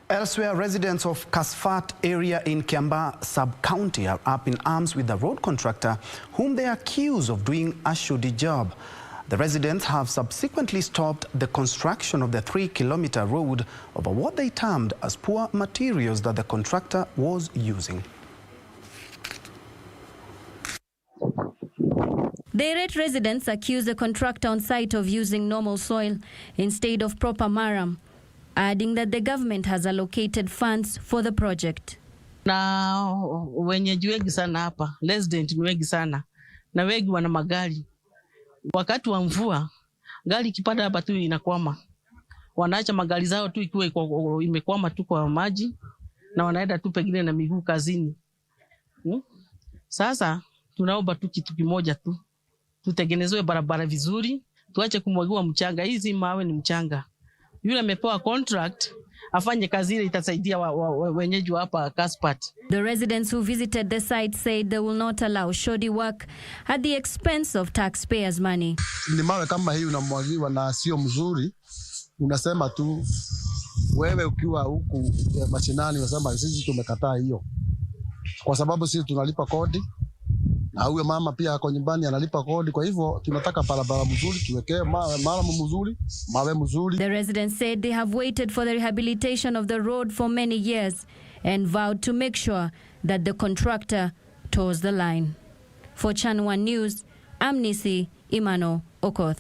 Elsewhere, residents of Kasphat area in Kiambaa Sub County are up in arms with the road contractor whom they accuse of doing a shoddy job. The residents have subsequently stopped the construction of the 3-kilometer road over what they termed as poor materials that the contractor was using. The irate residents accuse the contractor on site of using normal soil instead of proper maram, adding that the government has allocated funds for the project. Na wenyeji wengi sana hapa, resident ni wengi sana, na wengi wana magari. Wakati wa mvua, gari ikipanda hapa tu inakwama. Wanaacha magari zao tu ikiwa imekwama tu kwa maji, na wanaenda tu pengine na miguu kazini. Sasa tunaomba tu kitu kimoja tu, tutengenezwe barabara vizuri, tuache kumwagiwa mchanga. Hizi mawe ni mchanga. Yule amepewa contract afanye kazi ile itasaidia wenyeji hapa Kasphat. The residents who visited the site said they will not allow shoddy work at the expense of taxpayers' money. Ni mawe kama hii unamwagiwa na sio mzuri, unasema tu wewe ukiwa huku mashinani unasema sisi tumekataa hiyo. Kwa sababu sisi tunalipa kodi. Na huyo mama pia ako nyumbani analipa kodi, kwa hivyo tunataka barabara mzuri, tuwekee mawe mzuri, mawe mzuri. The residents said they have waited for the rehabilitation of the road for many years and vowed to make sure that the contractor toes the line. For Channel 1 News, I'm Nisi Imano Okoth.